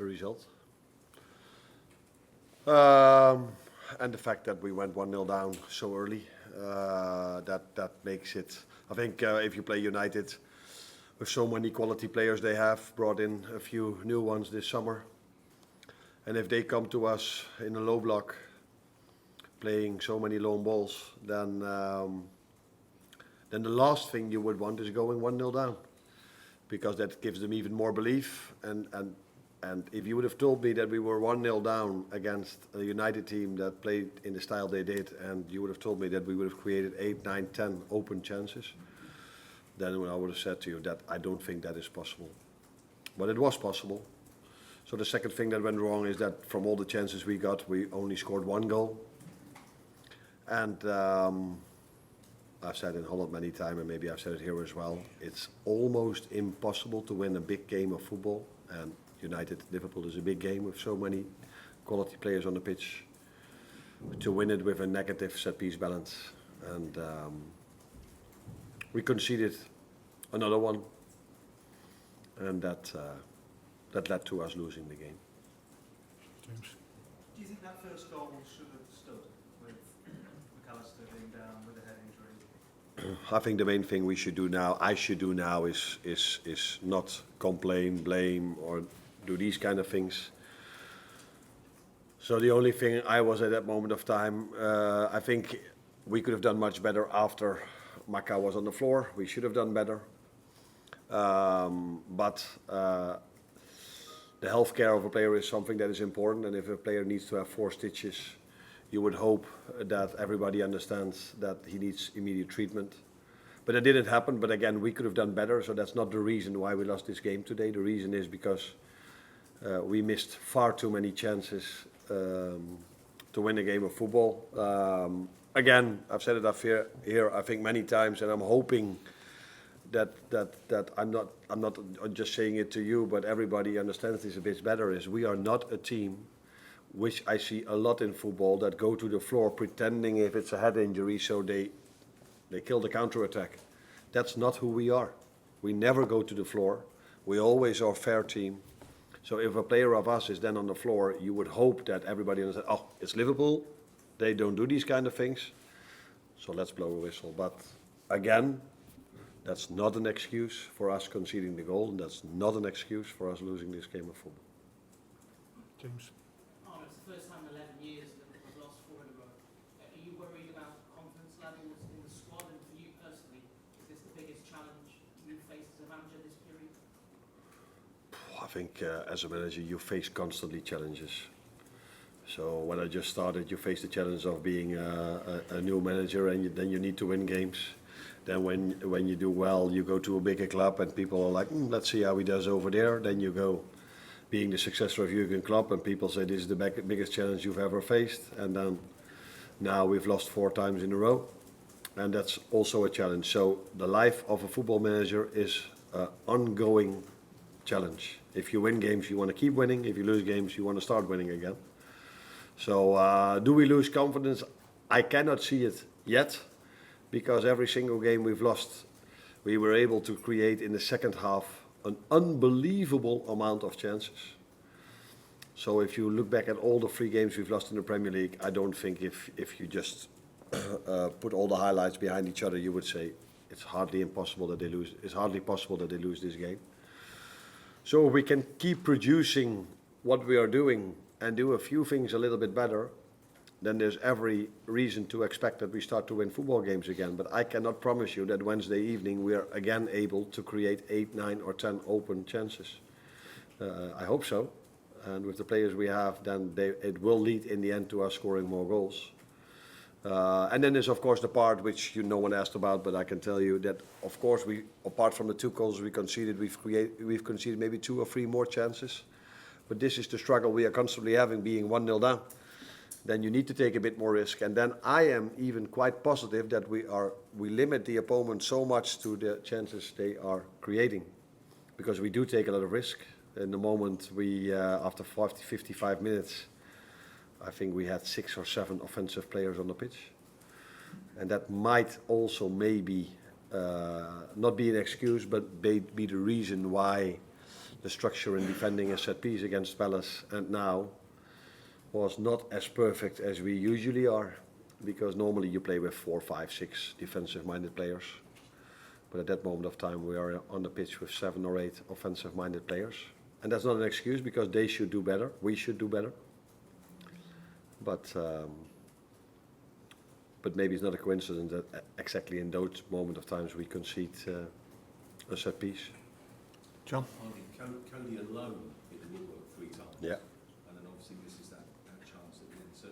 the result. And the fact that we went 1-0 down so early, that makes it. I think if you play United with so many quality players, they have brought in a few new ones this summer. And if they come to us in a low block, playing so many lone balls, then the last thing you would want is going 1-0 down, because that gives them even more belief. And if you would have told me that we were 1-0 down against a United team that played in the style they did, and you would have told me that we would have created 8, 9, 10 open chances, then I would have said to you that I don't think that is possible. But it was possible. So the second thing that went wrong is that from all the chances we got, we only scored 1 goal. And I've said in Holland many times, and maybe I've said it here as well, it's almost impossible to win a big game of football. And United, Liverpool is a big game with so many quality players on the pitch, to win it with a negative set-piece balance. And we conceded another one, and that led to us losing the game. James? Do you think that first goal should have stood with McAllister being down with a head injury? I think the main thing I should do now is not complain, blame, or do these kind of things. So the only thing I was at that moment of time, I think we could have done much better after Maka was on the floor. We should have done better. But the health care of a player is something that is important, and if a player needs to have 4 stitches, you would hope that everybody understands that he needs immediate treatment. But it didn't happen, but again, we could have done better, so that's not the reason why we lost this game today. The reason is because we missed far too many chances to win a game of football. Again, I've said it up here I think many times, and I'm hoping that I'm not just saying it to you, but everybody understands this a bit better, is we are not a team, which I see a lot in football, that go to the floor pretending if it's a head injury, so they kill the counter-attack. That's not who we are. We never go to the floor. We always are a fair team. So if a player of us is then on the floor, you would hope that everybody understands, oh, it's Liverpool, they don't do these kind of things, so let's blow a whistle. But again, that's not an excuse for us conceding the goal, and that's not an excuse for us losing this game of football. James? Arne, it's the first time in 11 years that we've lost 4 in a row. Are you worried about confidence levels in the squad, and for you personally, is this the biggest challenge you faced as a manager this period? I think as a manager you face constantly challenges. So when I just started, you face the challenge of being a new manager, and then you need to win games. Then when you do well, you go to a bigger club and people are like, let's see how he does over there. Then you go being the successor of Jurgen Klopp, and people say this is the biggest challenge you've ever faced. And then now we've lost 4 times in a row, and that's also a challenge. So the life of a football manager is an ongoing challenge. If you win games, you want to keep winning. If you lose games, you want to start winning again. So do we lose confidence? I cannot see it yet, because every single game we've lost, we were able to create in the second half an unbelievable amount of chances. So if you look back at all the 3 games we've lost in the Premier League, I don't think if you just put all the highlights behind each other, you would say it's hardly possible that they lose this game. So if we can keep producing what we are doing and do a few things a little bit better, then there's every reason to expect that we start to win football games again. But I cannot promise you that Wednesday evening we are again able to create 8, 9 or 10 open chances. I hope so. And with the players we have, then it will lead in the end to us scoring more goals. And then there's of course the part which no one asked about, but I can tell you that of course we, apart from the 2 goals we conceded, we've conceded maybe 2 or 3 more chances. But this is the struggle we are constantly having, being 1-0 down. Then you need to take a bit more risk. And then I am even quite positive that we limit the opponent so much to the chances they are creating, because we do take a lot of risk. In the moment after 55 minutes, I think we had 6 or 7 offensive players on the pitch. And that might also maybe not be an excuse, but be the reason why the structure in defending a set piece against Palace and now was not as perfect as we usually are, because normally you play with 4, 5, 6 defensive-minded players. But at that moment of time, we are on the pitch with 7 or 8 offensive-minded players. And that's not an excuse, because they should do better. We should do better. But maybe it's not a coincidence that exactly in those moment of times we concede a set piece. John? Cody alone hit the woodwork 3 times. Yeah. And then obviously this is that chance at the end. So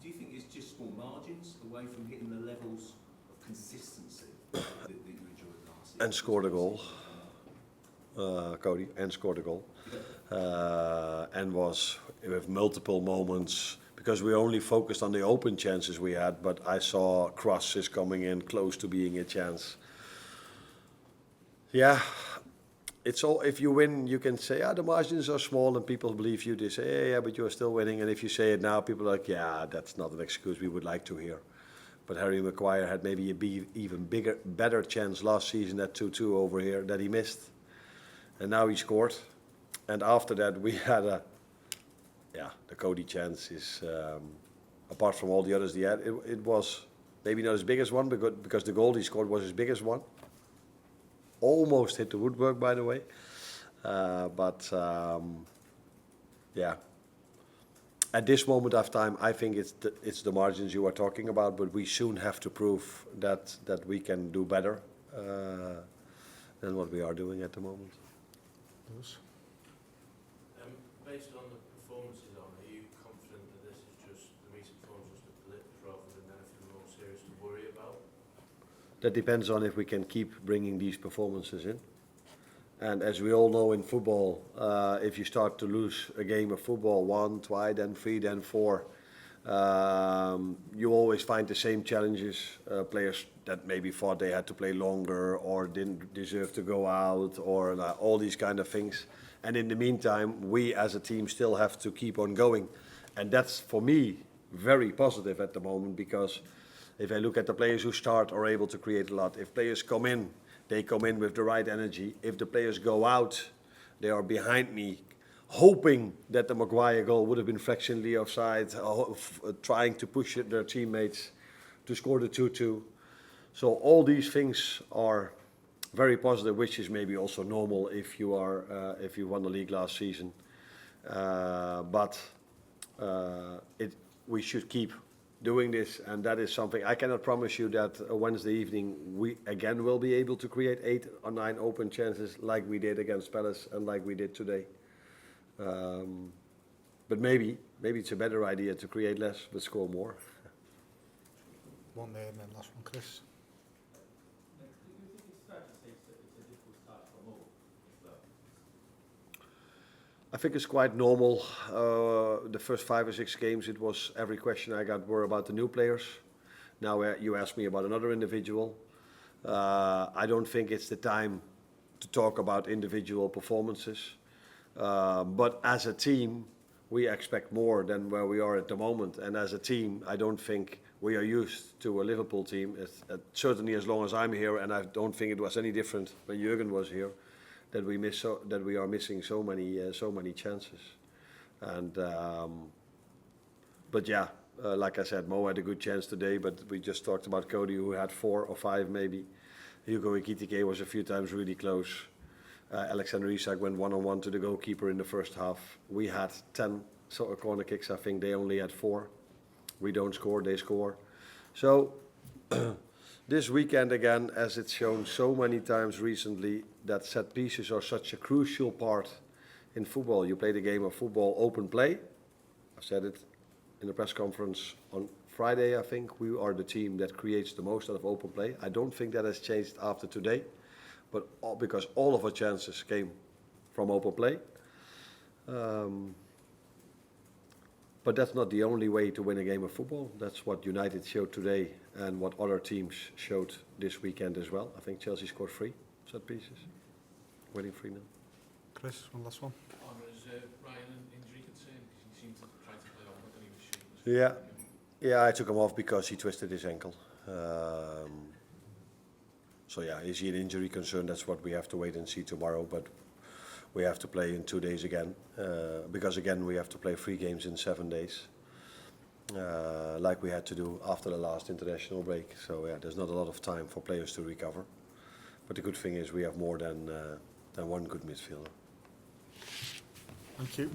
do you think it's just small margins away from hitting the levels of consistency that you enjoyed last year? And scored a goal. Cody, and scored a goal. And was with multiple moments, because we only focused on the open chances we had, but I saw crosses coming in close to being a chance. Yeah, it's all, if you win, you can say, the margins are small, and people believe you. They say, yeah, but you're still winning. And if you say it now, people are like, yeah, that's not an excuse we would like to hear. But Harry Maguire had maybe a even better chance last season at 2-2 over here that he missed. And now he scored. And after that, we had the Cody chance is, apart from all the others he had, it was maybe not his biggest one, because the goal he scored was his biggest one. Almost hit the woodwork, by the way. At this moment of time, I think it's the margins you are talking about, but we soon have to prove that we can do better than what we are doing at the moment. Lewis? Based on the performances, are you confident that this is just the recent form, just a blip, rather than anything more serious to worry about? That depends on if we can keep bringing these performances in. And as we all know in football, if you start to lose a game of football 1, 2, then 3, then 4, you always find the same challenges. Players that maybe thought they had to play longer or didn't deserve to go out, or all these kind of things. And in the meantime, we as a team still have to keep on going. And that's, for me, very positive at the moment, because if I look at the players who start are able to create a lot. If players come in, they come in with the right energy. If the players go out, they are behind me, hoping that the Maguire goal would have been fractionally offside, trying to push their teammates to score the 2-2. So all these things are very positive, which is maybe also normal if you won the league last season. We should keep doing this, and that is something I cannot promise you that Wednesday evening we again will be able to create 8 or 9 open chances like we did against Palace and like we did today. But maybe it's a better idea to create less but score more. One there and then last one, Chris. Do you think it's fair to say it's a difficult start for Mo? I think it's quite normal. The first 5 or 6 games, it was every question I got were about the new players. Now you ask me about another individual. I don't think it's the time to talk about individual performances. But as a team, we expect more than where we are at the moment. And as a team, I don't think we are used to a Liverpool team, certainly as long as I'm here, and I don't think it was any different when Jurgen was here, that we are missing so many chances. And like I said, Mo had a good chance today, but we just talked about Cody, who had 4 or 5 maybe. Hugo Ekitike was a few times really close. Alexander Isak went one-on-one to the goalkeeper in the first half. We had 10 corner kicks. I think they only had 4. We don't score, they score. So this weekend again, as it's shown so many times recently, that set pieces are such a crucial part in football. You play the game of football open play. I said it in the press conference on Friday, I think. We are the team that creates the most out of open play. I don't think that has changed after today, but because all of our chances came from open play. But that's not the only way to win a game of football. That's what United showed today and what other teams showed this weekend as well. I think Chelsea scored 3 set pieces, winning 3-0. Chris, one last one. Was Ryan an injury concern? Because he seemed to try to play on, but then he was shooting. Yeah, I took him off because he twisted his ankle. So yeah, is he an injury concern? That's what we have to wait and see tomorrow. But we have to play in 2 days again, because again we have to play 3 games in 7 days, like we had to do after the last international break. So yeah, there's not a lot of time for players to recover. But the good thing is we have more than one good midfielder. Thank you.